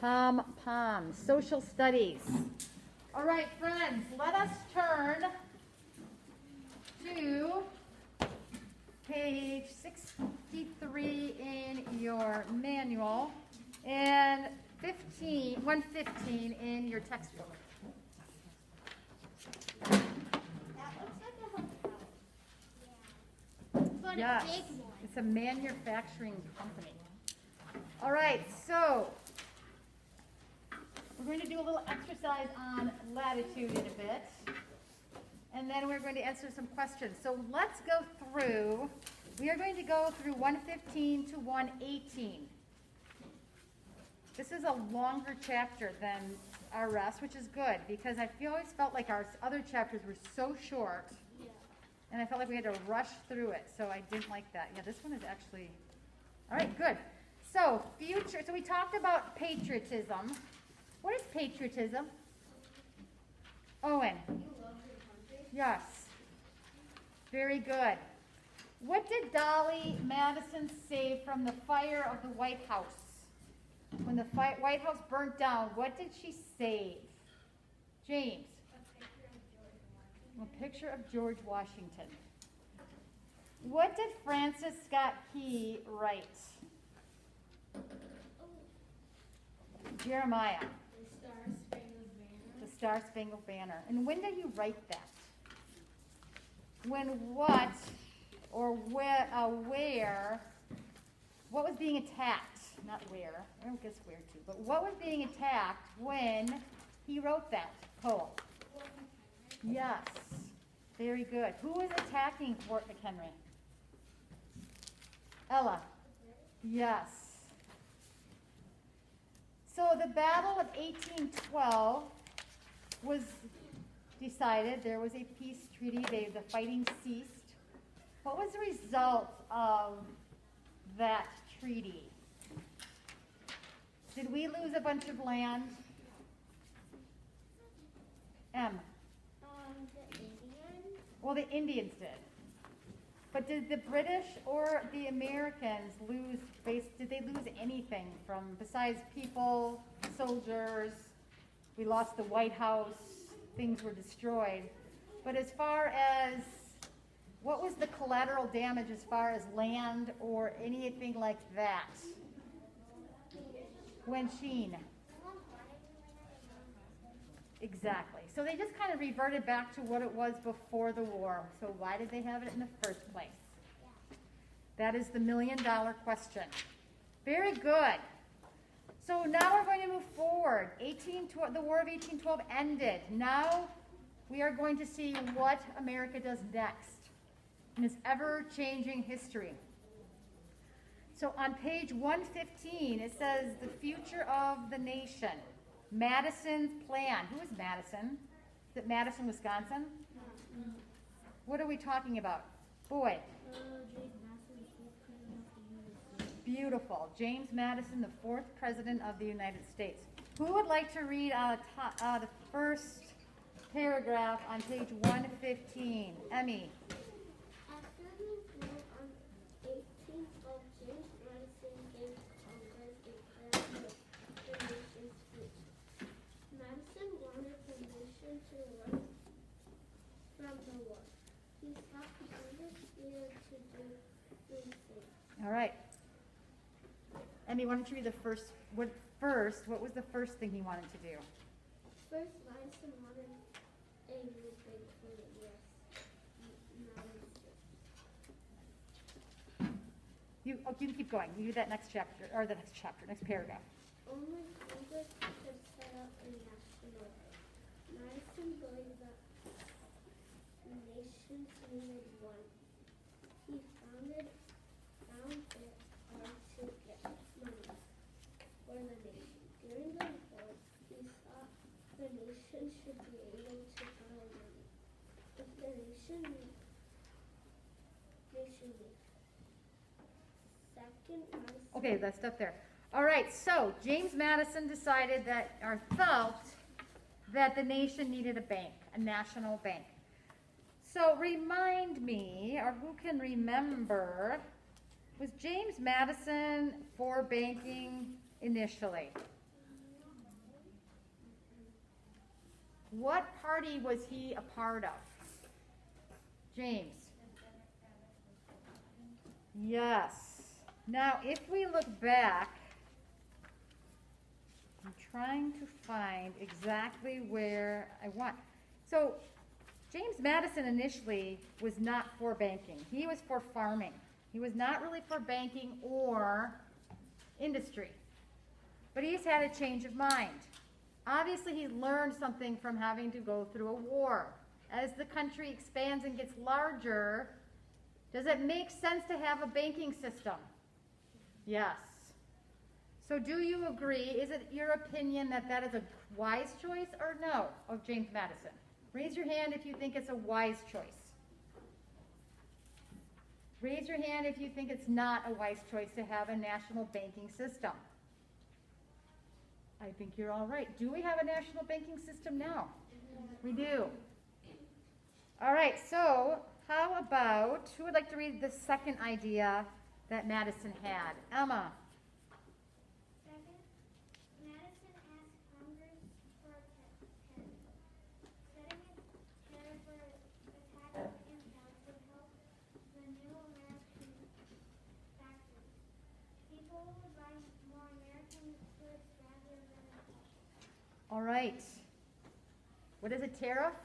Pom-pom, social studies. All right, friends, let us turn to page 63 in your manual and 115 in your textbook. That looks like a hotel. Yeah. But Yes, a big one. it's a manufacturing company. All right, so we're going to do a little exercise on latitude in a bit, and then we're going to answer some questions. So let's go through, we are going to go through 115 to 118. This is a longer chapter than our rest, which is good, because I always felt like our other chapters were so short, Yeah. and I felt like we had to rush through it, so I didn't like that. Yeah, this one is actually, all right, good. So so we talked about patriotism. What is patriotism? Owen. You love your country? Yes. Very good. What did Dolly Madison say from the fire of the White House? When the White House burnt down, what did she save? James. A picture of George Washington. What did Francis Scott Key write? Jeremiah. The Star Spangled Banner. And when did you write that? When what or where, what was being attacked? Not where, I don't guess where too, but what was being attacked when he wrote that poem? Yes, very good. Who was attacking Fort McHenry? Ella. Yes. So the Battle of 1812 was decided. There was a peace treaty. The fighting ceased. What was the result of that treaty? Did we lose a bunch of land? M. The Indians? Well, the Indians did. But did the British or the Americans did they lose anything from, besides people, soldiers? We lost the White House, things were destroyed. But as far as, what was the collateral damage as far as land or anything like that? Wensheen. Exactly. So they just kind of reverted back to what it was before the war. So why did they have it in the first place? That is the million-dollar question. Very good. So now we're going to move forward. The War of 1812 ended. Now we are going to see what America does next in this ever-changing history. So on page 115, it says the future of the nation. Madison's plan. Who is Madison? Is it Madison, Wisconsin? What are we talking about? Boy. Beautiful. James Madison, the fourth president of the United States. Who would like to read the first paragraph on page 115? Emmy. After the war on 1812, James Madison gave Congress a plan for the nation's future. Madison wanted the nation to run from the war. He thought Congress needed to do three things. All right. Emmy, why don't you read the first? What was the first thing he wanted to do? First, Madison wanted a new bank for the U.S. United States. You can keep going. You do that next chapter, or the next paragraph. Only Congress could set up a national bank. Madison believed that nations needed one. He found it hard to get money for the nation. During the war, he thought the nation should be able to borrow money. If the nation needs. Second, Madison. Okay, that stuff there. All right, so James Madison decided that, or felt that the nation needed a bank, a national bank. So remind me, or who can remember, was James Madison for banking initially? What party was he a part of? James. Yes. Now, if we look back, I'm trying to find exactly where I want. So, James Madison initially was not for banking. He was for farming. He was not really for banking or industry. But he's had a change of mind. Obviously, he learned something from having to go through a war. As the country expands and gets larger, does it make sense to have a banking system? Yes. So do you agree? Is it your opinion that that is a wise choice or no of James Madison? Raise your hand if you think it's a wise choice. Raise your hand if you think it's not a wise choice to have a national banking system. I think you're all right. Do we have a national banking system now? We do. All right, so how about, who would like to read the second idea that Madison had? Emma. Second, Madison asked Congress for a tariff. Setting a tariff for attacks imports would help the new American factories. People would buy more American goods rather than All right. What is a tariff?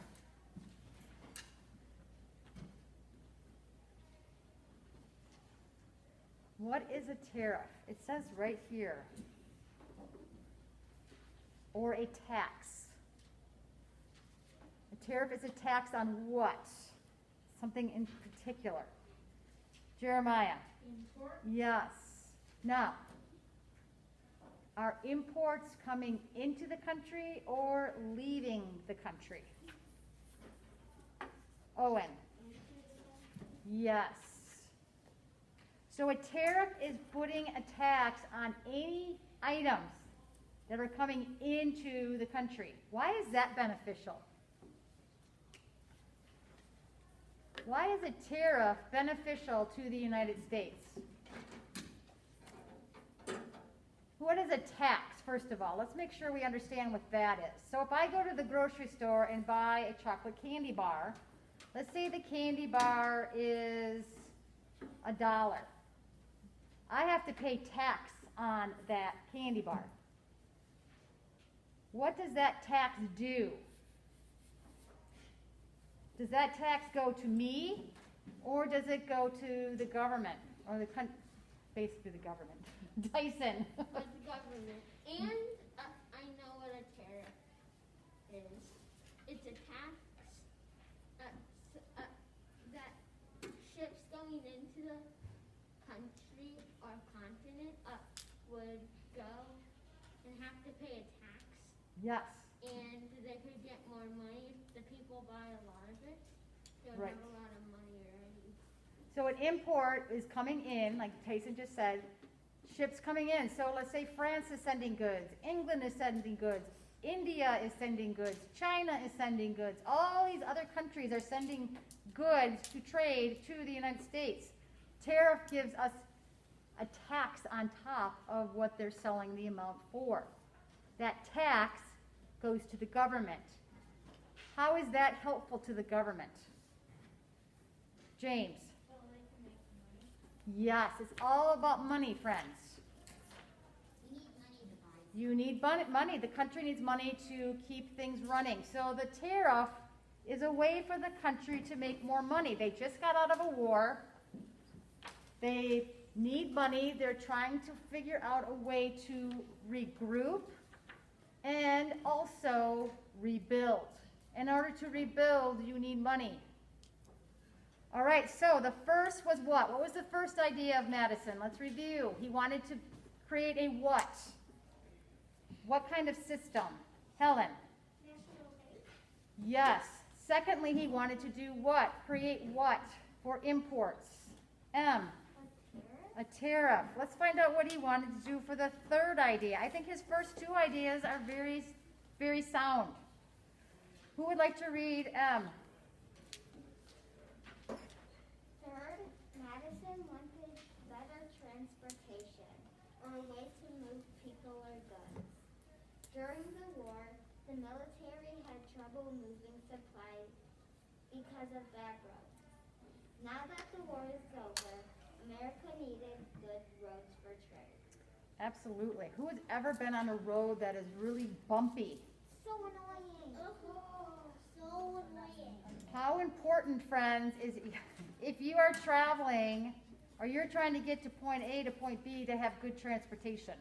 What is a tariff? It says right here. Or a tax. A tariff is a tax on what? Something in particular. Jeremiah. import. Yes. Now, are imports coming into the country or leaving the country? Owen. Yes. So a tariff is putting a tax on any items that are coming into the country. Why is that beneficial? Why is a tariff beneficial to the United States? What is a tax, first of all? Let's make sure we understand what that is. So if I go to the grocery store and buy a chocolate candy bar, let's say the candy bar is $1. I have to pay tax on that candy bar. What does that tax do? Does that tax go to me, or does it go to the government, or basically the government? Dyson. With the government. And I know what a tariff is. It's a tax that ships going into the country or continent would go and have to pay a tax. Yes. And they could get more money if the people buy a lot of it. They would Right. have a lot of money already. So an import is coming in, like Tyson just said, ships coming in. So let's say France is sending goods, England is sending goods, India is sending goods, China is sending goods. All these other countries are sending goods to trade to the United States. Tariff gives us a tax on top of what they're selling the amount for. That tax goes to the government. How is that helpful to the government? James. Yes, it's all about money, friends. You need money. The country needs money to keep things running. So the tariff is a way for the country to make more money. They just got out of a war. They need money. They're trying to figure out a way to regroup and also rebuild. In order to rebuild, you need money. All right, so the first was what? What was the first idea of Madison? Let's review. He wanted to create a what? What kind of system? Helen? National bank. Yes. Secondly, he wanted to do what? Create what for imports? M. A tariff. Let's find out what he wanted to do for the third idea. I think his first two ideas are very, very sound. Who would like to read M? Third, Madison wanted better transportation, or a way to move people or goods. During the war, the military had trouble moving supplies because of bad roads. Now that the war is over, America needed good roads for trade. Absolutely. Who has ever been on a road that is really bumpy? So annoying. So annoying. How important, friends, is if you are traveling or you're trying to get to point A to point B to have good transportation.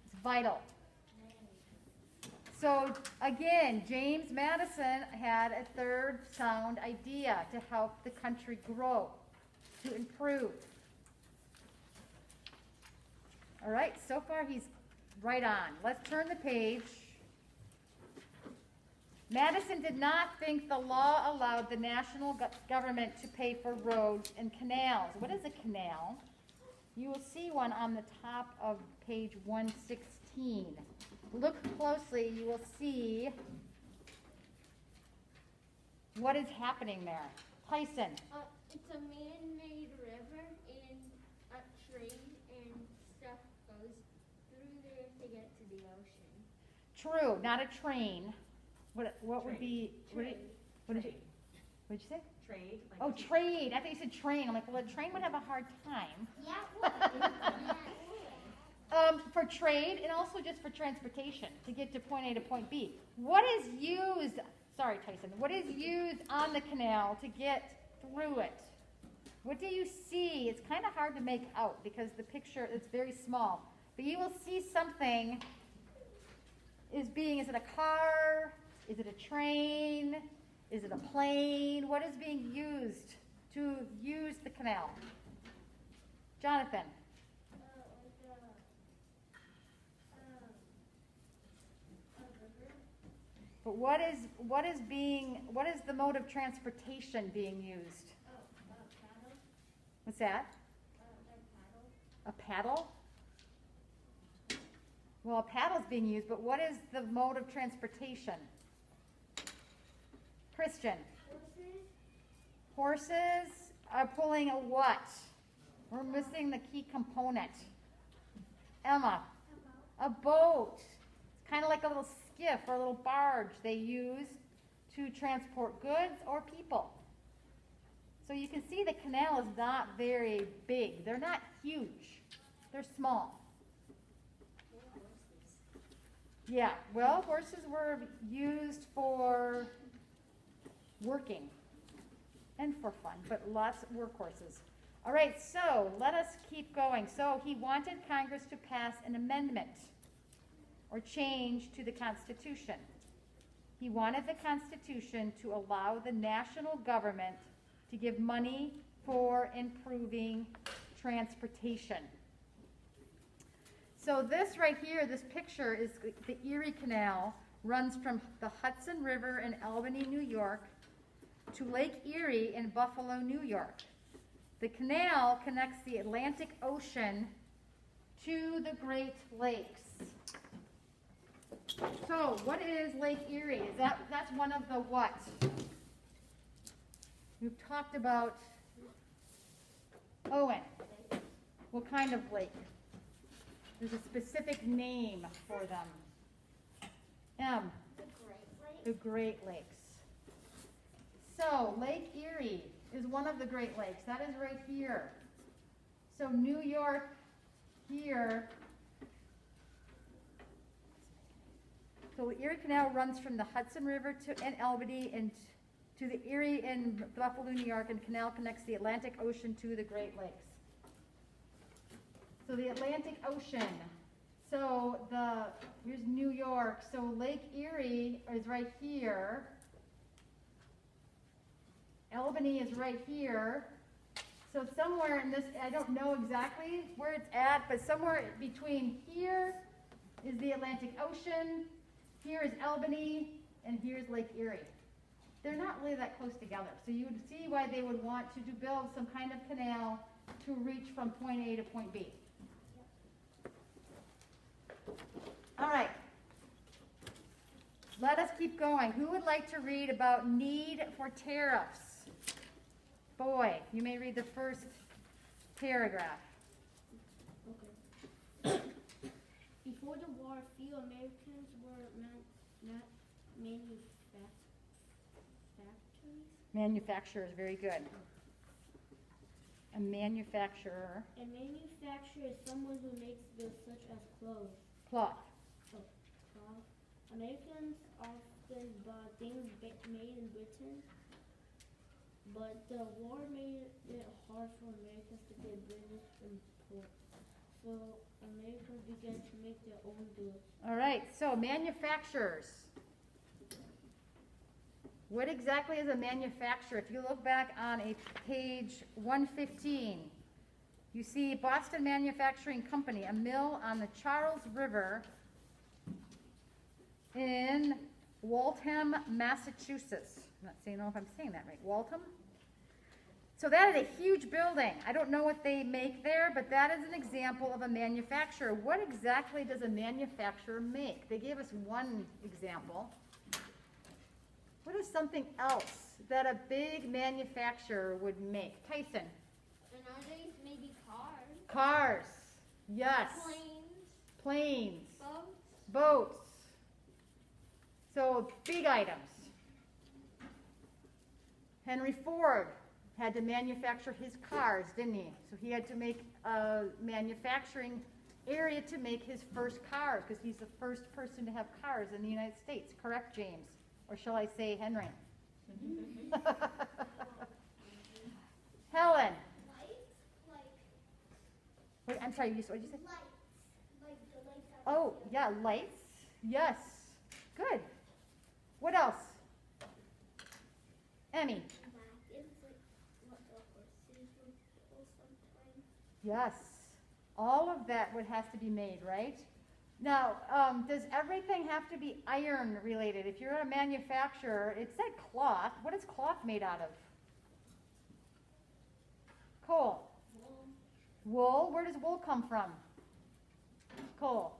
It's vital. So again, James Madison had a third sound idea to help the country grow, to improve. All right, so far he's right on. Let's turn the page. Madison did not think the law allowed the national government to pay for roads and canals. What is a canal? You will see one on the top of page 116. Look closely, you will see what is happening there. Tyson. It's a man-made river, and a train and stuff goes through there to get to the ocean. True, not a train. What would be? What did you say? Trade. Like Oh, trade. I thought you said train. I'm like, well, a train would have a hard time. Yeah, it would. For trade and also just for transportation to get to point A to point B. What is used? Sorry, Tyson. What is used on the canal to get through it? What do you see? It's kind of hard to make out because the picture is very small. But you will see something is it a car? Is it a train? Is it a plane? What is being used to use the canal? Jonathan. But what is the mode of transportation being used? Paddle. What's that? Paddle. A paddle? Well, a paddle is being used, but what is the mode of transportation? Christian. Horses are pulling a what? We're missing the key component. Emma. A boat. It's kind of like a little skiff or a little barge they use to transport goods or people. So you can see the canal is not very big. They're not huge. They're small. Yeah, well, horses were used for working and for fun, but lots of workhorses. All right, so let us keep going. So he wanted Congress to pass an amendment or change to the Constitution. He wanted the Constitution to allow the national government to give money for improving transportation. So this right here, this picture is the Erie Canal, runs from the Hudson River in Albany, New York, to Lake Erie in Buffalo, New York. The canal connects the Atlantic Ocean to the Great Lakes. So what is Lake Erie? That's one of the what? We've talked about Owen. What kind of lake? There's a specific name for them. M. The Great Lakes. So Lake Erie is one of the Great Lakes. That is right here. So New York here. So the Erie Canal runs from the Hudson River in Albany and to the Erie in Buffalo, New York, and canal connects the Atlantic Ocean to the Great Lakes. So the Atlantic Ocean. So here's New York. So Lake Erie is right here. Albany is right here. So somewhere in this, I don't know exactly where it's at, but somewhere between here is the Atlantic Ocean, here is Albany, and here's Lake Erie. They're not really that close together. So you would see why they would want to build some kind of canal to reach from point A to point B. All right. Let us keep going. Who would like to read about need for tariffs? Boy, you may read the first paragraph. Okay. Before the war, few Americans were Manufacturer is very good. A manufacturer, A manufacturer is someone who makes goods such as clothes. cloth. Cloth. Americans often bought things made in Britain, but the war made it hard for Americans to get British imports. So Americans began to make their own goods. All right, so manufacturers. What exactly is a manufacturer? If you look back on a page 115, you see Boston Manufacturing Company, a mill on the Charles River in Waltham, Massachusetts. I'm not saying, know if I'm saying that right. Waltham? So that is a huge building. I don't know what they make there, but that is an example of a manufacturer. What exactly does a manufacturer make? They gave us one example. What is something else that a big manufacturer would make? Tyson? And nowadays, maybe cars, Cars. Yes. Planes. Boats. So big items. Henry Ford had to manufacture his cars, didn't he? So he had to make a manufacturing area to make his first cars because he's the first person to have cars in the United States. Correct, James? Or shall I say Henry? Helen. Wait, I'm sorry, what did you say? Oh, yeah, lights. Yes. Good. What else? Emmy. Yes. All of that would have to be made, right? Now, does everything have to be iron related? If you're a manufacturer, it said cloth. What is cloth made out of? Cole. Wool. Where does wool come from? Cole.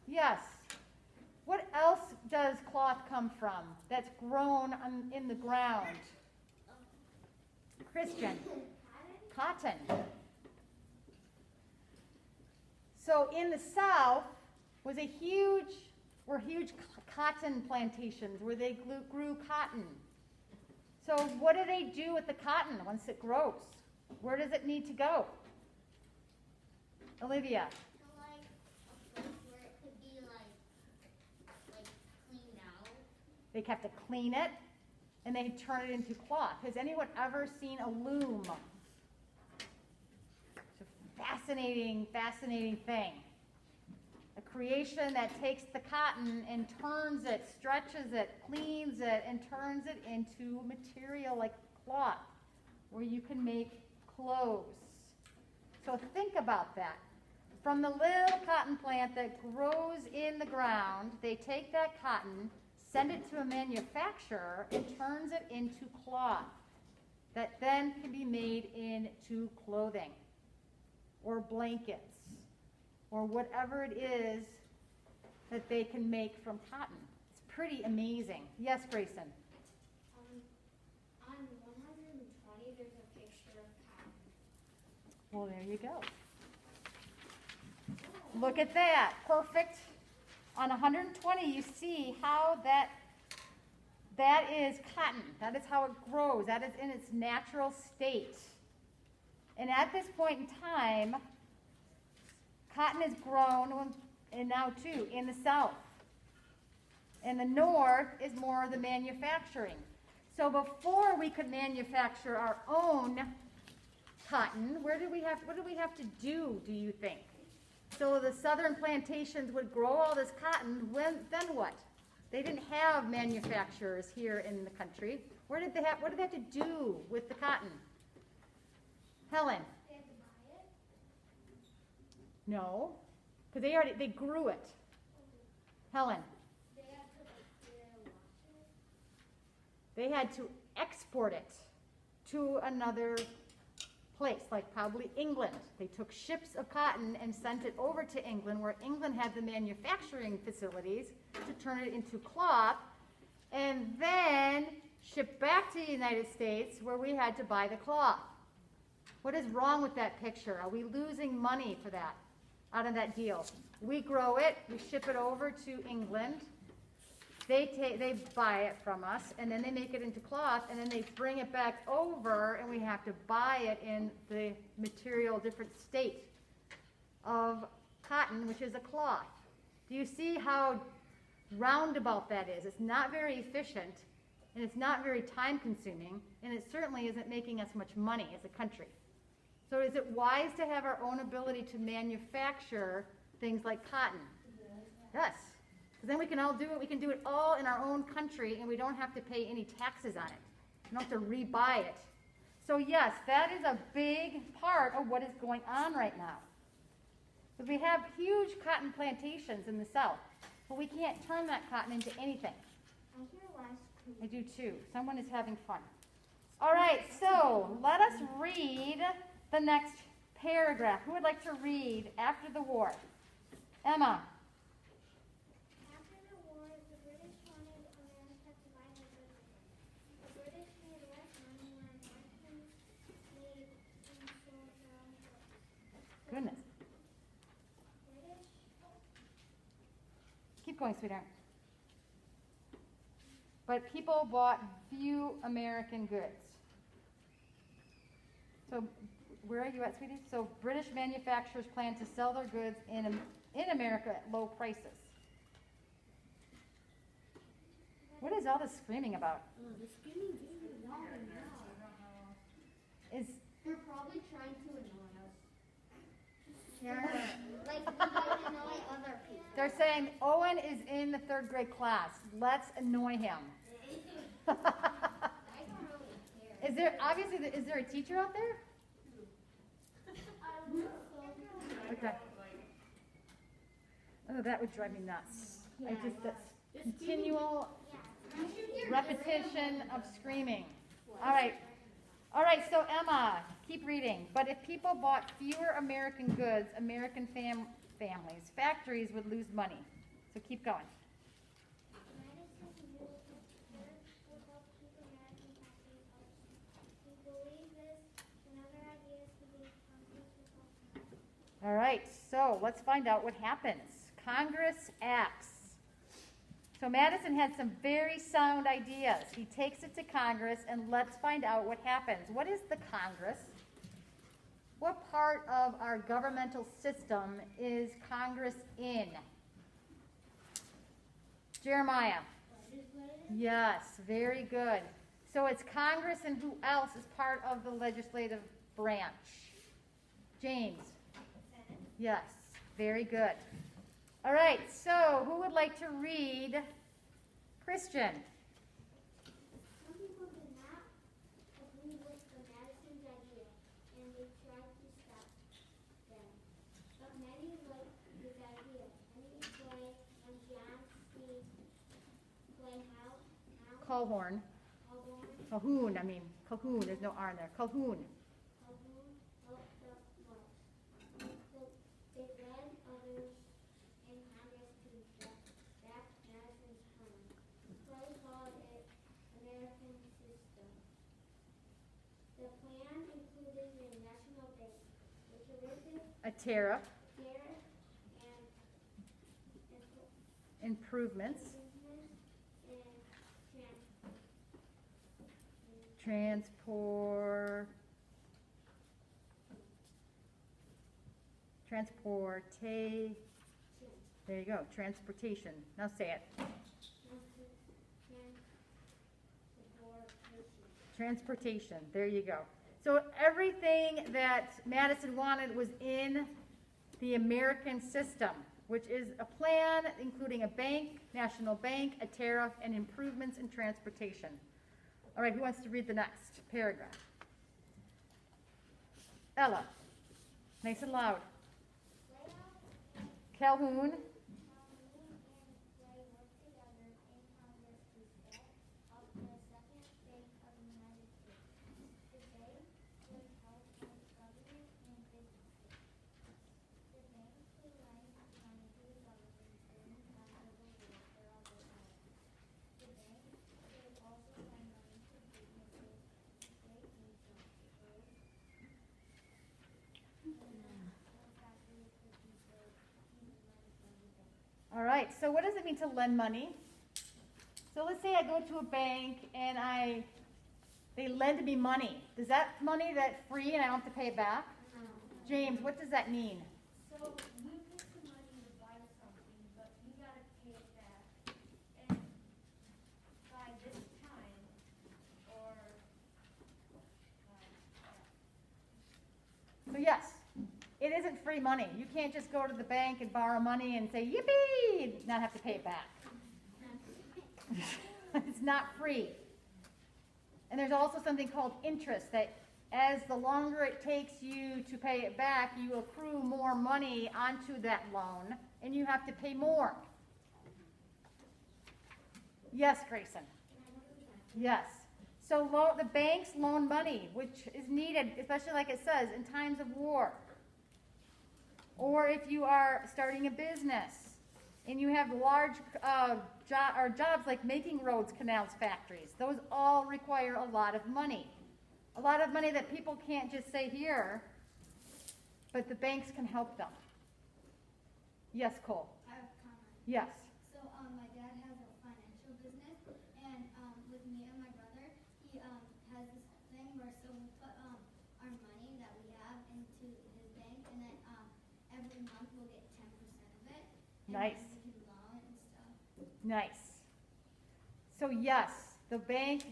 Yes. What else does cloth come from that's grown in the ground? Christian. Cotton. So in the South were huge cotton plantations where they grew cotton. So what do they do with the cotton once it grows? Where does it need to go? Olivia. A place where it could be cleaned out. They have to clean it and they turn it into cloth. Has anyone ever seen a loom? It's a fascinating thing. A creation that takes the cotton and turns it, stretches it, cleans it, and turns it into material like cloth, where you can make clothes. So think about that. From the little cotton plant that grows in the ground, they take that cotton, send it to a manufacturer, and turns it into cloth that then can be made into clothing or blankets or whatever it is that they can make from cotton. It's pretty amazing. Yes, Grayson? On 120, there's a picture of cotton. Well, there you go. Look at that. Perfect. On 120, you see how that is cotton. That is how it grows. That is in its natural state. And at this point in time, cotton is grown, and now too, in the South. In the North is more of the manufacturing. So before we could manufacture our own cotton, what do we have to do you think? So the southern plantations would grow all this cotton, then what? They didn't have manufacturers here in the country. What did they have to do with the cotton? Helen? They had to buy it. No, because they grew it. Helen? They had to wash it. They had to export it to another place, like probably England. They took ships of cotton and sent it over to England, where England had the manufacturing facilities to turn it into cloth, and then shipped back to the United States, where we had to buy the cloth. What is wrong with that picture? Are we losing money for that, out of that deal? We grow it, we ship it over to England, They buy it from us, and then they make it into cloth, and then they bring it back over, and we have to buy it in the material different state of cotton, which is a cloth. Do you see how roundabout that is? It's not very efficient, and it's not very time consuming, and it certainly isn't making us much money as a country. So is it wise to have our own ability to manufacture things like cotton? Yes. Because then we can all do it. We can do it all in our own country, and we don't have to pay any taxes on it. We don't have to rebuy it. So yes, that is a big part of what is going on right now. Because we have huge cotton plantations in the South, but we can't turn that cotton into anything. I hear last I do too. Someone is having fun. All right, so let us read the next paragraph. Who would like to read after the war? Emma. After the war, the British wanted America to buy their goods again. The British made less money when Americans made and sold their own goods. Goodness. British Keep going, sweetheart. But people bought few American goods. So where are you at, sweetie? So British manufacturers plan to sell their goods in America at low prices. What is all this screaming about? The screaming is loud and loud. Is They're probably trying to annoy us. Yeah. Like we don't annoy other people. they're saying Owen is in the 3rd grade class. Let's annoy him. I don't really care. Is there obviously is there a teacher out there? I will so. Okay. Oh, that would drive me nuts. I just that's continual repetition of screaming. All right. All right, so Emma, keep reading. But if people bought fewer American goods, American families, factories would lose money. So keep going. All right, so let's find out what happens. Congress acts. So Madison had some very sound ideas. He takes it to Congress, and let's find out what happens. What is the Congress? What part of our governmental system is Congress in? Jeremiah. Yes, very good. So it's Congress, and who else is part of the legislative branch? James. Yes, very good. All right, so who would like to read Christian? Some people did not agree with the Madison's idea, and they tried to stop them. But many liked his idea. Henry Clay and John C. Calhoun. Calhoun, I mean, Calhoun, there's no R in there. Calhoun. helped the march. They led others in Congress to back Madison's plan. Clay called it American system. The plan included a national bank, a terrific A tariff, care and improvements, improvement in there you go, transportation. Now say it. Transportation, there you go. So everything that Madison wanted was in the American system, which is a plan including a bank, national bank, a tariff, and improvements in transportation. All right, who wants to read the next paragraph? Ella, nice and loud. Calhoun. All right, so what does it mean to lend money? So let's say I go to a bank and they lend me money. Does that money that free and I don't have to pay it back? No. James, what does that mean? So you get the money to buy something, but you gotta pay it back. And by this time, or, So yes, it isn't free money. You can't just go to the bank and borrow money and say, yippee, and not have to pay it back. It's not free. And there's also something called interest that as the longer it takes you to pay it back, you accrue more money onto that loan and you have to pay more. Yes, Grayson. Yes. So the banks loan money, which is needed, especially like it says, in times of war. Or if you are starting a business and you have large jobs like making roads, canals, factories. Those all require a lot of money. A lot of money that people can't just say here, but the banks can help them. Yes, Cole? I have a comment. Yes. So, my dad has a financial business, and, with me and my brother, he, has this thing where, so we put, our money that we have into his bank, and then, every month we'll get 10% of it. And Nice. then we can loan and stuff. Nice. So yes, the bank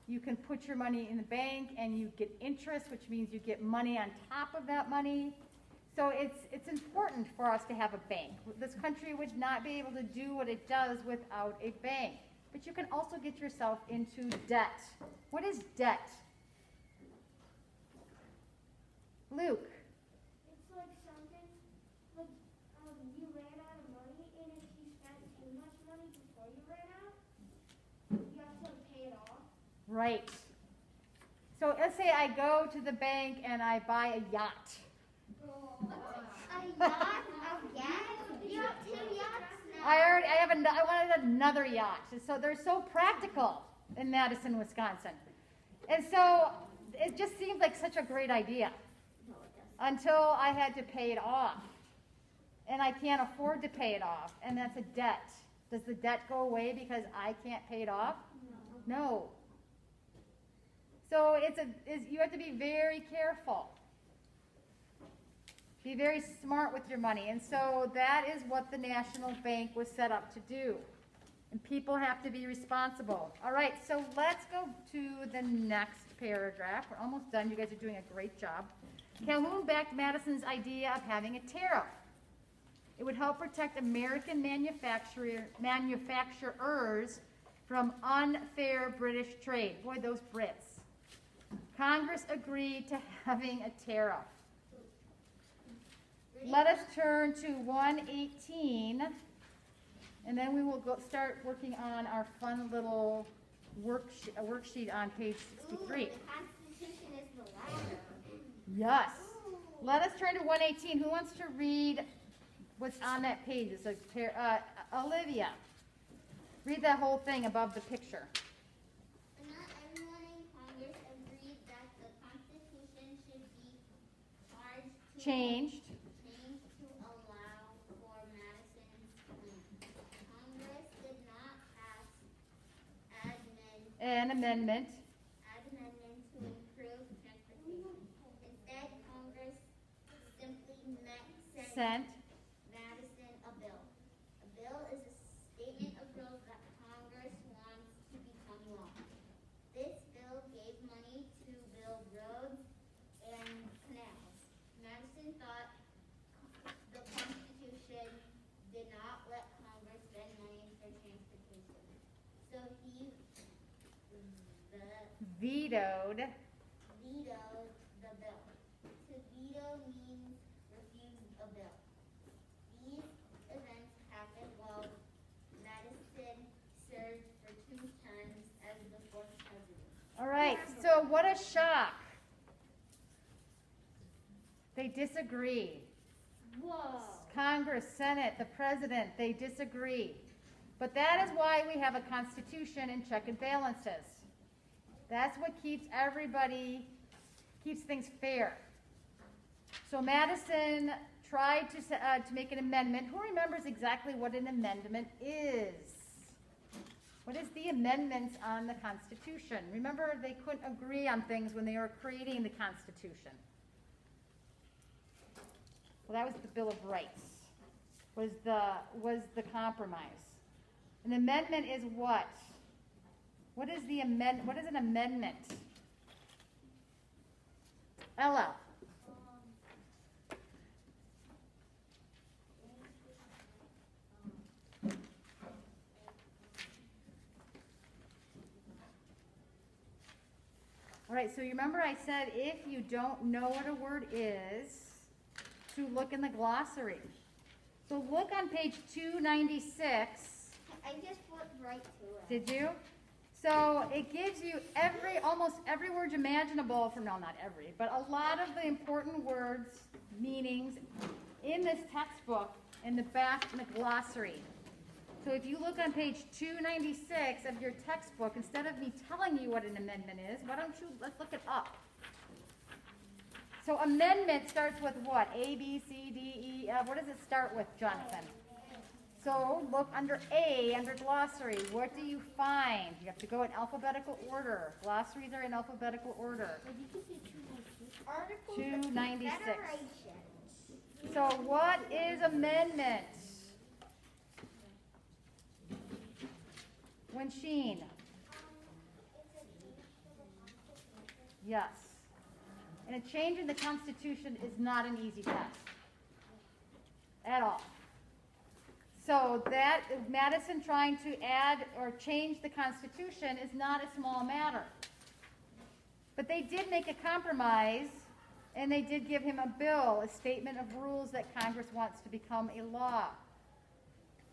you can put your money in the bank and you get interest, which means you get money on top of that money. So it's important for us to have a bank. This country would not be able to do what it does without a bank. But you can also get yourself into debt. What is debt? Luke. it's like something, like, you ran out of money, and if you spent too much money before you ran out, you have to pay it off. Right. So let's say I go to the bank and I buy a yacht. A yacht? A yacht? You have 2 yachts now. I wanted another yacht. So they're so practical in Madison, Wisconsin. And so it just seemed like such a great idea until I had to pay it off. And I can't afford to pay it off. And that's a debt. Does the debt go away because I can't pay it off? No. So you have to be very careful. Be very smart with your money. And so that is what the National Bank was set up to do. And people have to be responsible. All right, so let's go to the next paragraph. We're almost done. You guys are doing a great job. Calhoun backed Madison's idea of having a tariff. It would help protect American manufacturers from unfair British trade. Boy, those Brits. Congress agreed to having a tariff. Let us turn to 118, and then we will start working on our fun little worksheet on page 63. The Constitution is the ladder. Yes. Let us turn to 118. Who wants to read what's on that page? It's Olivia. Read that whole thing above the picture. Not everyone in Congress agreed that the Constitution should be Changed. changed to allow for Madison's plan. Congress did not pass An amendment. amendment to improve transportation. Instead, Congress simply sent Sent. Madison a bill. A bill is a statement of bills that Congress wants to become law. This bill gave money to build roads and canals. Madison thought the Constitution did not let Congress spend money for transportation. So he Vetoed. vetoed the bill. To veto means refuse a bill. These events happened while Madison served for 2 terms as the 4th president. All right, so what a shock. They disagree. Whoa. Congress, Senate, the president, they disagree. But that is why we have a constitution and check and balances. That's what keeps things fair. So Madison tried to make an amendment. Who remembers exactly what an amendment is? amendments on the Constitution? Remember, they couldn't agree on things when they were creating the Constitution. Well, that was the Bill of Rights, was the compromise. An amendment is what? What is an amendment? Ella. All right, so you remember I said if you don't know what a word is, to look in the glossary. So look on page 296. I just flipped right to it. Did you? So it gives you almost every word imaginable from, no, not every, but a lot of the important words, meanings in this textbook in the back in the glossary. So if you look on page 296 of your textbook, instead of me telling you what an amendment is, let's look it up. So amendment starts with what? A, B, C, D, E, F. What does it start with, Jonathan? So look under A, under glossary. What do you find? You have to go in alphabetical order. Glossaries are in alphabetical order. Articles 296. of Confederation. So what is amendment? Wensheen. Yes. And a change in the Constitution is not an easy task. At all. So that Madison trying to add or change the Constitution is not a small matter. But they did make a compromise, and they did give him a bill, a statement of rules that Congress wants to become a law.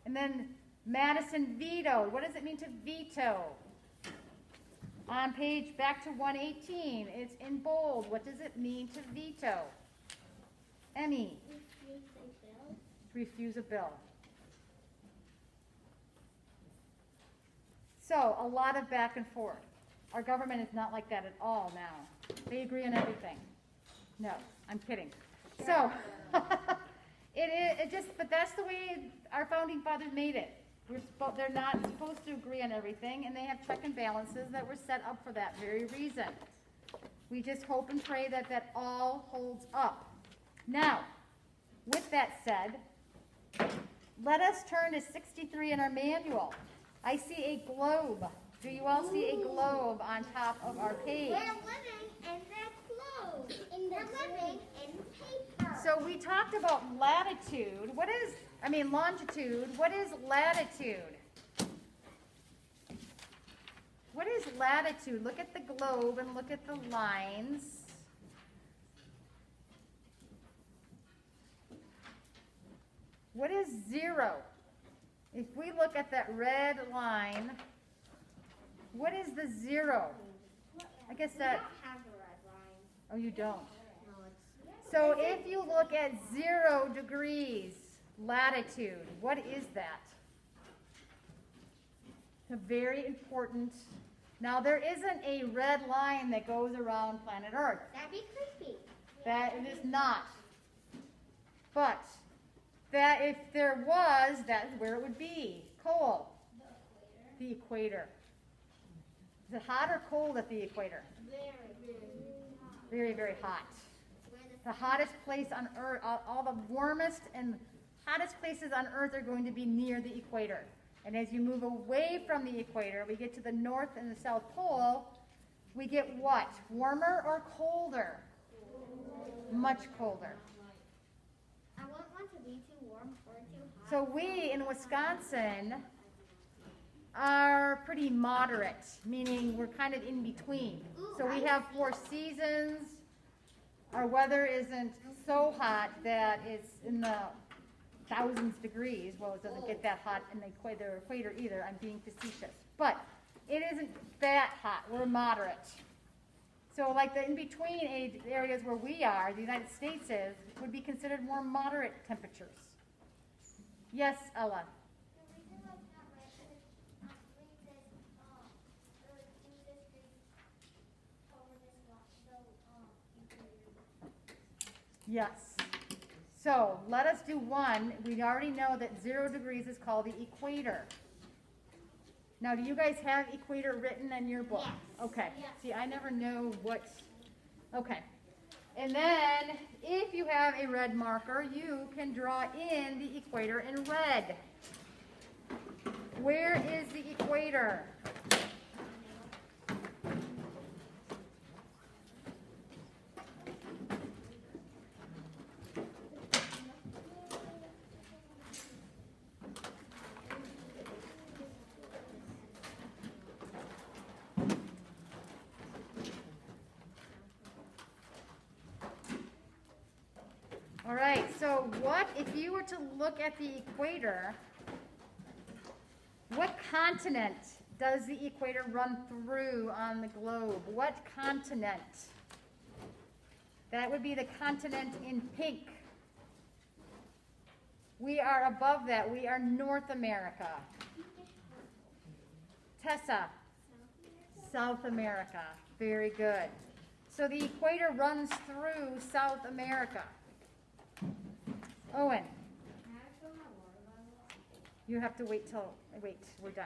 And then Madison vetoed. What does it mean to veto? On page back to 118, it's in bold. What does it mean to veto? Emmy. Refuse a bill. Refuse a bill. So, a lot of back and forth. Our government is not like that at all now. They agree on everything. No, I'm kidding. So, but that's the way our founding fathers made it. They're not supposed to agree on everything, and they have check and balances that were set up for that very reason. We just hope and pray that that all holds up. Now, with that said, let us turn to 63 in our manual. I see a globe. Do you all see a globe on top of our page? We're living in the globe. We're living in paper. So we talked about latitude. Longitude. What is latitude? What is latitude? Look at the globe and look at the lines. What is zero? If we look at that red line, what is the zero? I guess We that, don't have a red line. oh, you don't. No, it's So if you look at 0 degrees latitude, what is that? It's a very important. Now there isn't a red line that goes around planet Earth. that'd be creepy. That it is not. But that if there was, that's where it would be. Cole. The equator. Is it hot or cold at the equator? Very, very Very, very hot. The hottest place on Earth, all the warmest and hottest places on Earth are going to be near the equator. And as you move away from the equator, we get to the North and the South Pole, we get what? Warmer or colder? Much colder. I wouldn't want to be too warm or too hot. So we in Wisconsin are pretty moderate, meaning we're kind of in between. So we have 4 seasons. Our weather isn't so hot that it's in the thousands degrees. Well, it doesn't get that hot in the equator either. I'm being facetious. But it isn't that hot. We're moderate. So like the in-between areas where we are, the United States is, would be considered more moderate temperatures. Yes, Ella? The reason why it's not red is read this, or do this green over this block, so, Yes. So let us do one. We already know that 0 degrees is called the equator. Now, do you guys have equator written in your book? Yes. Okay. Yes. See, I never know what, okay. And then, if you have a red marker, you can draw in the equator in red. Where is the equator? All right, so what, if you were to look at the equator, what continent does the equator run through on the globe? What continent? That would be the continent in pink. We are above that. We are North America. Tessa? South America. Very good. So the equator runs through South America. Owen? You have to wait, we're done.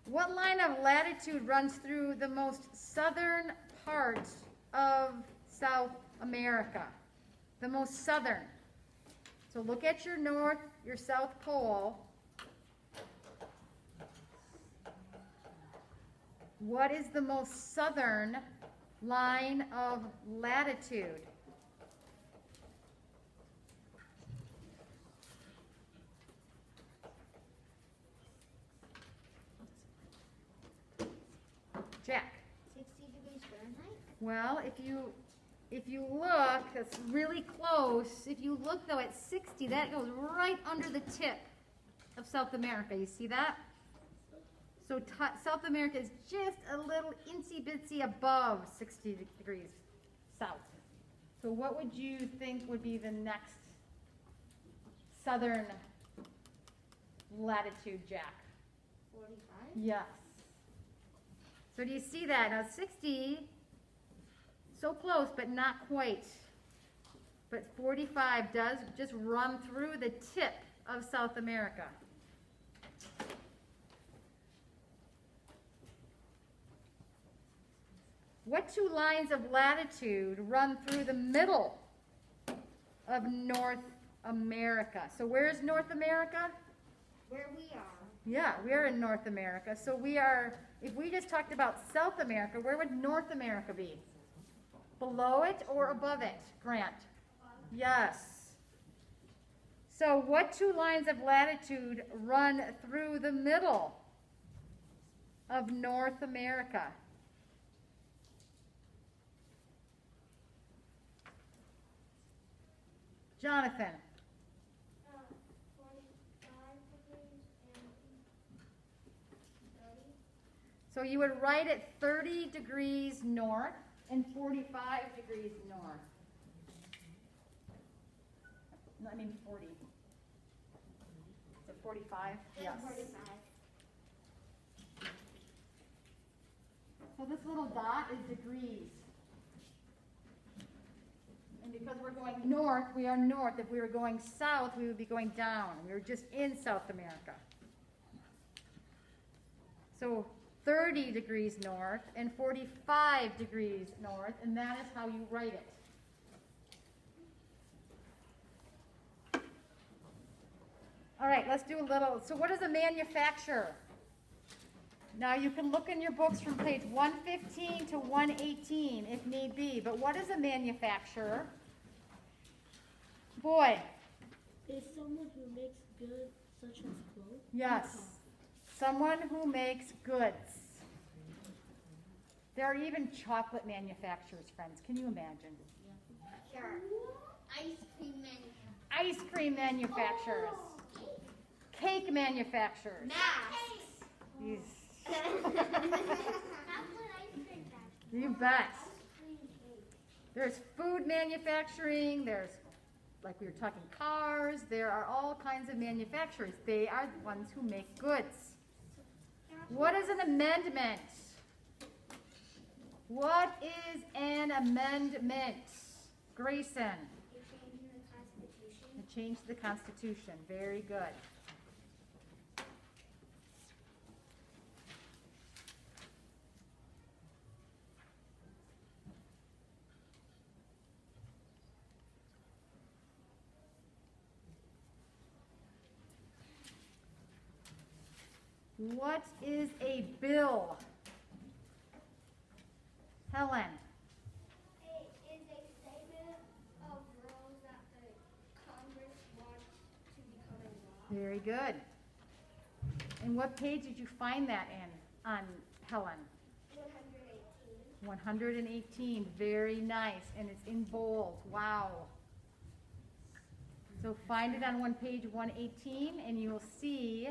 What line of latitude runs through the most southern part of South America? The most southern. So look at your north, your south pole. What is the most southern line of latitude? Jack? 60 degrees Fahrenheit? Well, if you look, that's really close. If you look though at 60, that goes right under the tip of South America. You see that? So South America is just a little insy bitsy above 60 degrees south. So what would you think would be the next southern latitude, Jack? 45? Yes. So do you see that? Now 60, so close, but not quite. But 45 does just run through the tip of South America. What two lines of latitude run through the middle of North America? So where's North America? Where we are. Yeah, we're in North America. So we are, if we just talked about South America, where would North America be? Below it or above it, Grant? Yes. So what two lines of latitude run through the middle of North America? Jonathan? 45 degrees and 30. So you would write it 30 degrees north and 45 degrees north. No, I mean 40. Is it 45? Yes. 45. So this little dot is degrees. And because we're going north, we are north. If we were going south, we would be going down. We were just in South America. So 30 degrees north and 45 degrees north, and that is how you write it. All right, let's do a little. So what is a manufacturer? Now you can look in your books from page 115 to 118 if need be, but what is a manufacturer? Boy, Is someone who makes goods such as clothes? yes, someone who makes goods. There are even chocolate manufacturers, friends. Can you imagine? Sure. Ice cream manufacturer. Ice cream manufacturers. Cake manufacturers. Mass. These- You You bet. There's food manufacturing, there's, like we were talking, cars, there are all kinds of manufacturers. They are the ones who make goods. What is an amendment? What is an amendment? Grayson? A change to the Constitution. Very good. What is a bill? Helen. It is a statement of rules that the Congress wants to become a law. Very good. And what page did you find that in on Helen? 118. 118. Very nice. And it's in bold. Wow. So find it on page 118 and you will see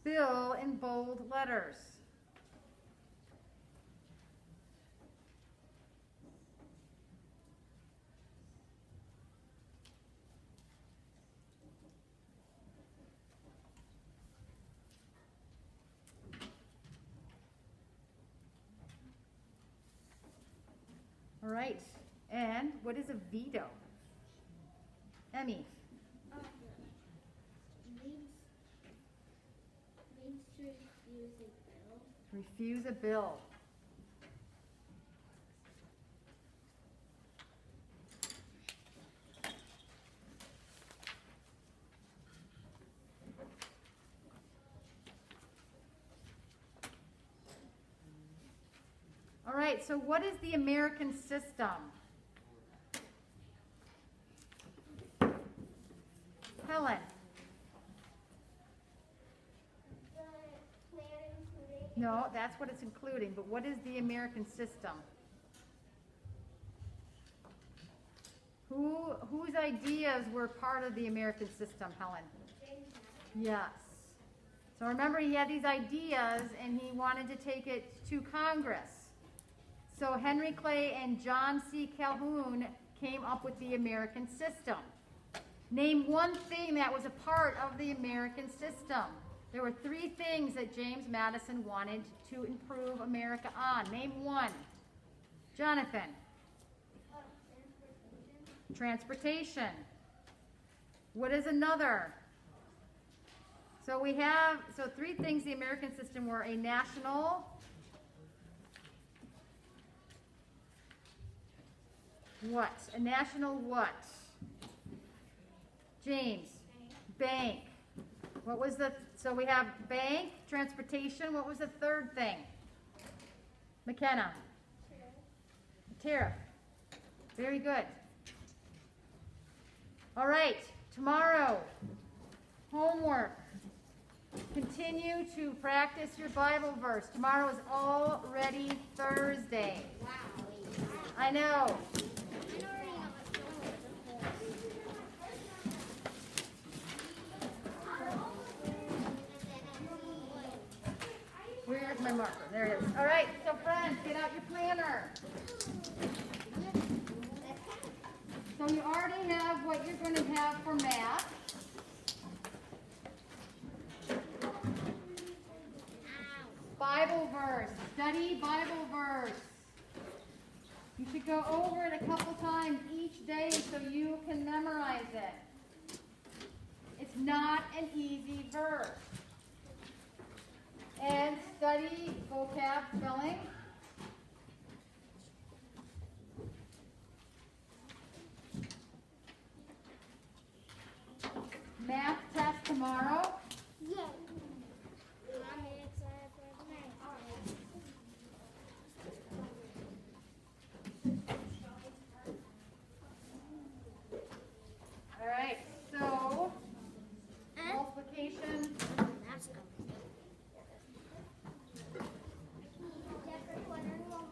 bill in bold letters. All right. And what is a veto? Emmy. Means to refuse a bill. Refuse a bill. All right, so what is the American system? Helen. The plan including No, that's what it's including, but what is the American system? Whose ideas were part of the American system, Helen? James Madison. Yes. So remember, he had these ideas and he wanted to take it to Congress. So Henry Clay and John C. Calhoun came up with the American system. Name one thing that was a part of the American system. There were 3 things that James Madison wanted to improve America on. Name one. Jonathan. Transportation. What is another? So we have, 3 things the American system were: a national, what? A national what? James. Bank. What was the, so we have bank, transportation. What was the third thing? McKenna. Tariff. Very good. All right, tomorrow, homework. Continue to practice your Bible verse. Tomorrow is already Thursday. Wow. I know. I already know what's going with Where's my marker? There it is. All right, so friends, get out your planner. So you already have what you're going to have for math. Bible verse. Study Bible verse. You should go over it a couple times each day so you can memorize it. It's not an easy verse. And study vocab spelling. Math test tomorrow. Yay. I'm excited for the next one. All right, so multiplication. That's good. Jeffrey, what are you on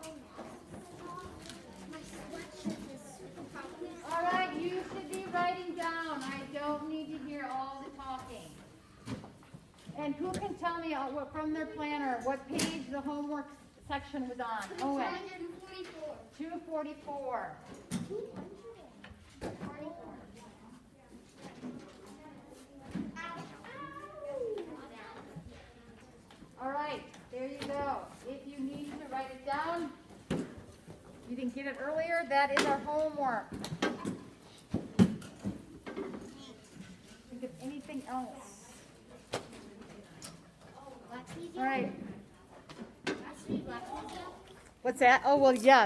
my sweatshirt is super probably. All right, you should be writing down. I don't need to hear all the talking. And who can tell me what from their planner what page the homework section was on? Owen. 244. 244. All right, there you go. If you need to write it down, you didn't get it earlier, that is our homework. Think of anything else. All right. What's that? Oh, well, yeah,